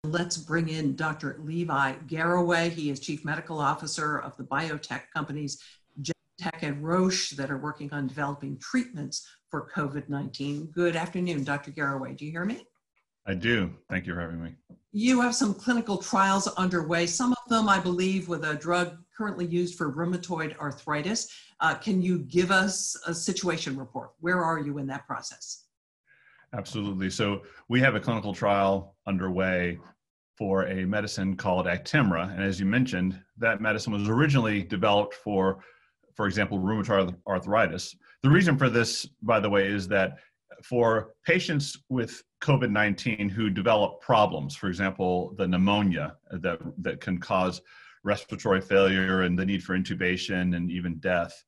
Let's bring in Dr. Levi Garraway. He is Chief Medical Officer of the biotech companies Genentech and Roche that are working on developing treatments for COVID-19. Good afternoon, Dr. Garraway. Do you hear me? I do. Thank you for having me. You have some clinical trials underway, some of them, I believe, with a drug currently used for rheumatoid arthritis. Can you give us a situation report? Where are you in that process? Absolutely. So we have a clinical trial underway for a medicine called Actemra. And as you mentioned, that medicine was originally developed for example, rheumatoid arthritis. The reason for this, by the way, is that for patients with COVID-19 who develop problems, for example, the pneumonia that can cause respiratory failure and the need for intubation and even death,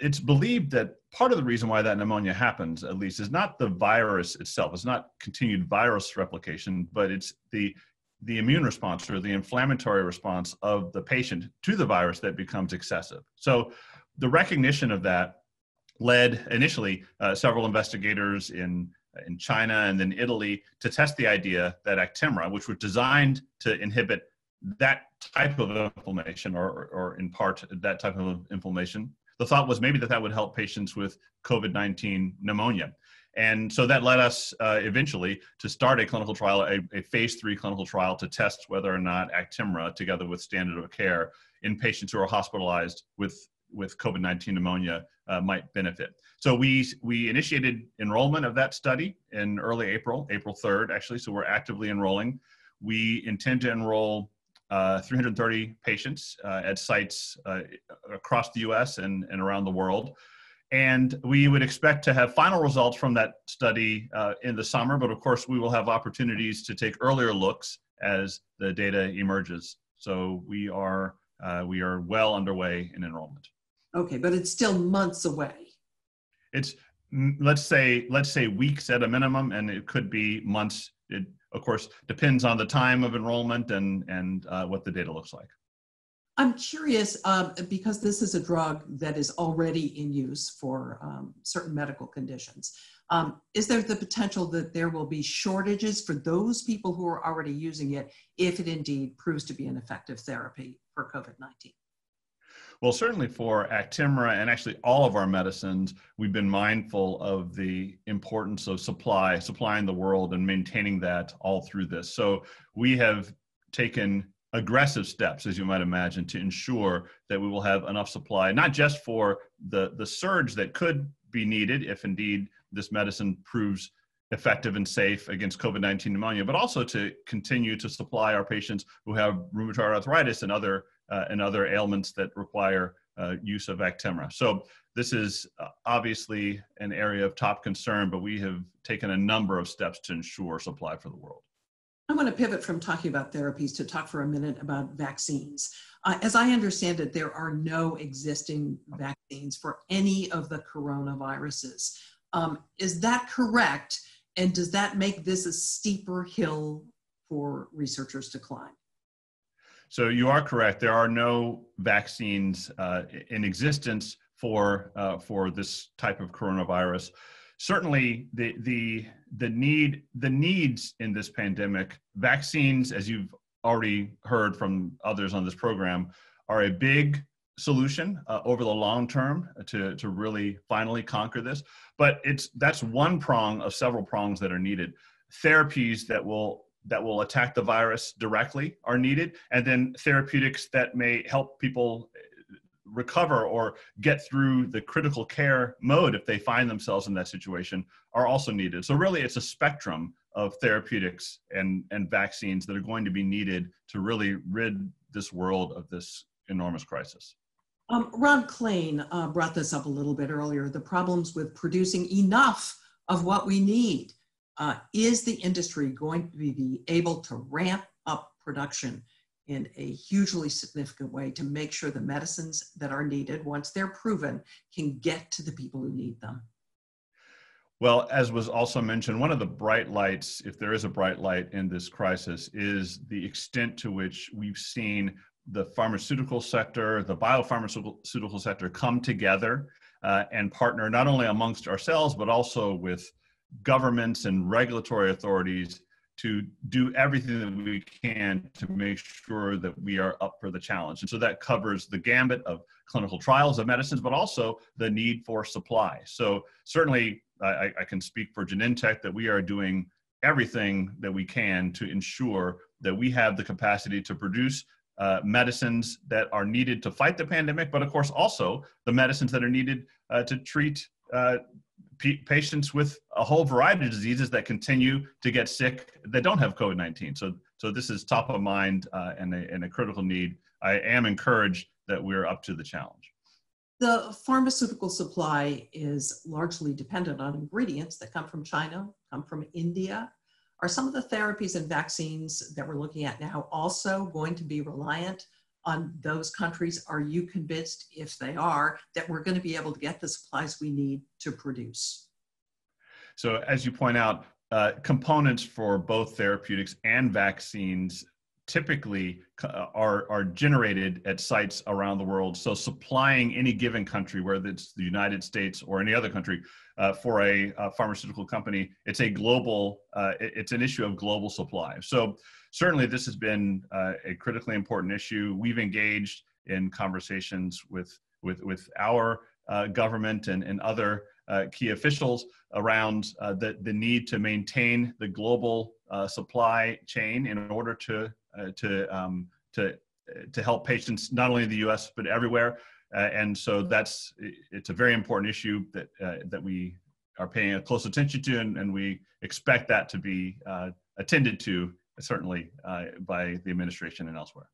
it's believed that part of the reason why that pneumonia happens, at least, is not the virus itself. It's not continued virus replication, but it's the immune response or the inflammatory response of the patient to the virus that becomes excessive. So the recognition of that led initially several investigators in China and then Italy to test the idea that Actemra, which was designed to inhibit that type of inflammation or in part that type of inflammation, the thought was maybe that would help patients with COVID-19 pneumonia. And so that led us eventually to start a clinical trial, a phase 3 clinical trial to test whether or not Actemra, together with standard of care in patients who are hospitalized with COVID-19 pneumonia, might benefit. So we initiated enrollment of that study in early April 3rd, actually, so we're actively enrolling. We intend to enroll 330 patients at sites across the US and around the world. And we would expect to have final results from that study in the summer, but of course we will have opportunities to take earlier looks as the data emerges. So we are well underway in enrollment. Okay, but it's still months away. It's, let's say weeks at a minimum, and it could be months. It, of course, depends on the time of enrollment and what the data looks like. I'm curious, because this is a drug that is already in use for certain medical conditions. Is there the potential that there will be shortages for those people who are already using it if it indeed proves to be an effective therapy for COVID-19? Well, certainly for Actemra and actually all of our medicines, we've been mindful of the importance of supplying the world and maintaining that all through this. So we have taken aggressive steps, as you might imagine, to ensure that we will have enough supply, not just for the surge that could be needed if indeed this medicine proves effective and safe against COVID-19 pneumonia, but also to continue to supply our patients who have rheumatoid arthritis and other ailments that require use of Actemra. So this is obviously an area of top concern, but we have taken a number of steps to ensure supply for the world. I want to pivot from talking about therapies to talk for a minute about vaccines. As I understand it, there are no existing vaccines for any of the coronaviruses. Is that correct? And does that make this a steeper hill for researchers to climb? So you are correct. There are no vaccines in existence for this type of coronavirus. Certainly, the needs in this pandemic, vaccines, as you've already heard from others on this program, are a big solution over the long term to really finally conquer this. But that's one prong of several prongs that are needed. Therapies that will attack the virus directly are needed, and then therapeutics that may help people recover or get through the critical care mode if they find themselves in that situation are also needed. So really it's a spectrum of therapeutics and vaccines that are going to be needed to really rid this world of this enormous crisis. Ron Klain brought this up a little bit earlier, the problems with producing enough of what we need. Is the industry going to be able to ramp up production in a hugely significant way to make sure the medicines that are needed, once they're proven, can get to the people who need them? Well, as was also mentioned, one of the bright lights, if there is a bright light in this crisis, is the extent to which we've seen the pharmaceutical sector, the biopharmaceutical sector come together and partner not only amongst ourselves, but also with governments and regulatory authorities to do everything that we can to make sure that we are up for the challenge. And so that covers the gambit of clinical trials of medicines, but also the need for supply. So certainly I can speak for Genentech that we are doing everything that we can to ensure that we have the capacity to produce medicines that are needed to fight the pandemic, but of course also the medicines that are needed to treat patients with a whole variety of diseases that continue to get sick that don't have COVID-19. So this is top of mind and a critical need. I am encouraged that we're up to the challenge. The pharmaceutical supply is largely dependent on ingredients that come from China, come from India. Are some of the therapies and vaccines that we're looking at now also going to be reliant on those countries? Are you convinced, if they are, that we're going to be able to get the supplies we need to produce? So as you point out, components for both therapeutics and vaccines typically are generated at sites around the world. So supplying any given country, whether it's the United States or any other country, for a pharmaceutical company, it's a global, it's an issue of global supply. So certainly this has been a critically important issue. We've engaged in conversations with our government and other key officials around the need to maintain the global supply chain in order to help patients not only in the U.S. but everywhere. And so it's a very important issue that we are paying a close attention to, and we expect that to be attended to certainly by the administration and elsewhere.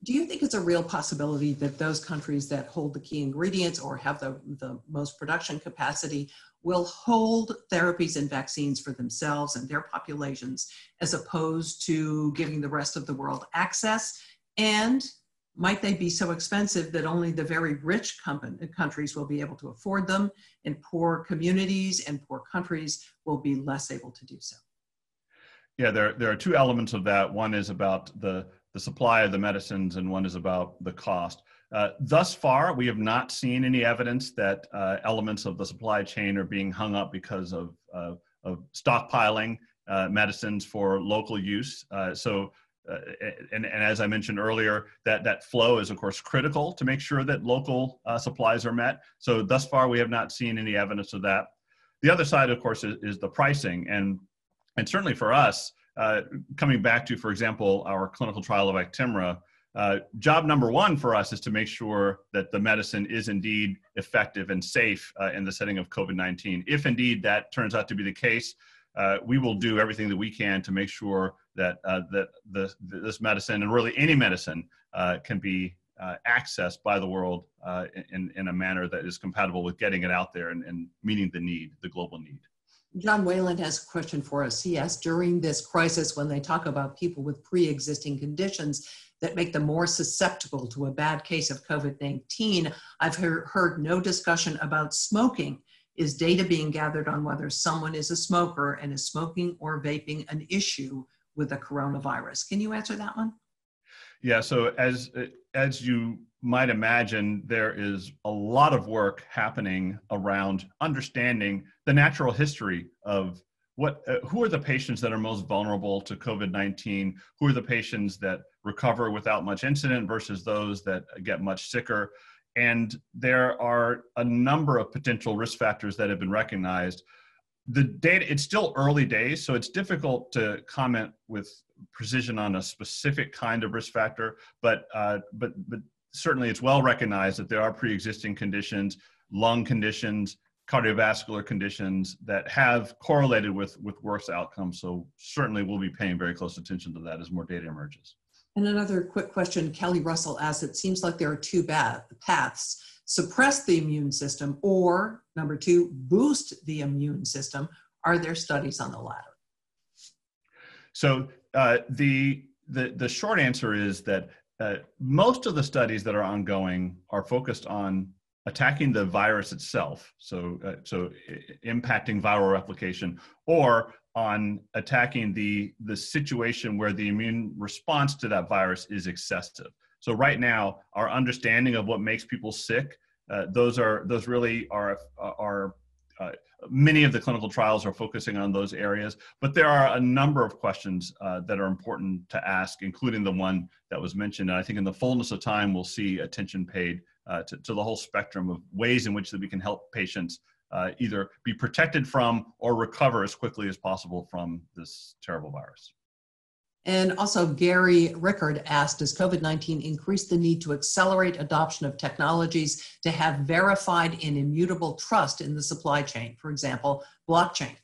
Do you think it's a real possibility that those countries that hold the key ingredients or have the most production capacity will hold therapies and vaccines for themselves and their populations, as opposed to giving the rest of the world access? And might they be so expensive that only the very rich countries will be able to afford them, and poor communities and poor countries will be less able to do so? Yeah, there are two elements of that. One is about the supply of the medicines, and one is about the cost. Thus far, we have not seen any evidence that elements of the supply chain are being hung up because of stockpiling medicines for local use. And as I mentioned earlier, that flow is of course critical to make sure that local supplies are met. So thus far, we have not seen any evidence of that. The other side, of course, is the pricing, and certainly for us, coming back to, for example, our clinical trial of Actemra, job number one for us is to make sure that the medicine is indeed effective and safe in the setting of COVID-19. If indeed that turns out to be the case, we will do everything that we can to make sure that this medicine, and really any medicine, can be accessed by the world in a manner that is compatible with getting it out there and meeting the need, the global need. John Wayland has a question for us. He asked, during this crisis, when they talk about people with pre-existing conditions that make them more susceptible to a bad case of COVID-19, I've heard no discussion about smoking. Is data being gathered on whether someone is a smoker, and is smoking or vaping an issue with the coronavirus? Can you answer that one? Yeah, so as you might imagine, there is a lot of work happening around understanding the natural history of who are the patients that are most vulnerable to COVID-19, who are the patients that recover without much incident versus those that get much sicker. And there are a number of potential risk factors that have been recognized. The data, it's still early days, so it's difficult to comment with precision on a specific kind of risk factor, but certainly it's well recognized that there are pre-existing conditions, lung conditions, cardiovascular conditions that have correlated with worse outcomes. So certainly we'll be paying very close attention to that as more data emerges. And another quick question, Kelly Russell asked, it seems like there are two paths: suppress the immune system, or number two, boost the immune system. Are there studies on the latter? So the short answer is that most of the studies that are ongoing are focused on attacking the virus itself, so impacting viral replication, or on attacking the situation where the immune response to that virus is excessive. So right now, our understanding of what makes people sick, those really are many of the clinical trials are focusing on those areas, but there are a number of questions that are important to ask, including the one that was mentioned. And I think in the fullness of time, we'll see attention paid to the whole spectrum of ways in which that we can help patients either be protected from or recover as quickly as possible from this terrible virus. And also Gary Rickard asked, does COVID-19 increase the need to accelerate adoption of technologies to have verified and immutable trust in the supply chain, for example, blockchain?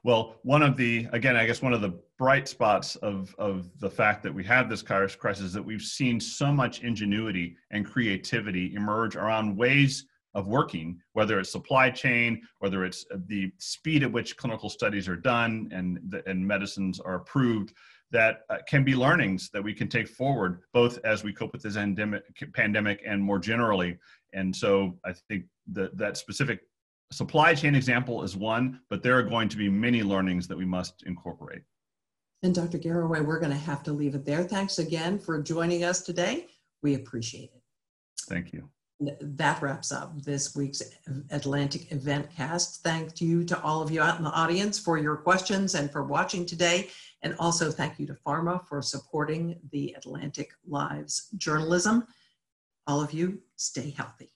Well, one of the, again, I guess one of the bright spots of the fact that we have this crisis is that we've seen so much ingenuity and creativity emerge around ways of working, whether it's supply chain, whether it's the speed at which clinical studies are done and medicines are approved, that can be learnings that we can take forward, both as we cope with this pandemic and more generally. And so I think that specific supply chain example is one, but there are going to be many learnings that we must incorporate. And Dr. Garraway, we're going to have to leave it there. Thanks again for joining us today. We appreciate it. Thank you. That wraps up this week's Atlantic Event Cast. Thank you to all of you out in the audience for your questions and for watching today. And also thank you to Pharma for supporting the Atlantic Live's journalism. All of you, stay healthy.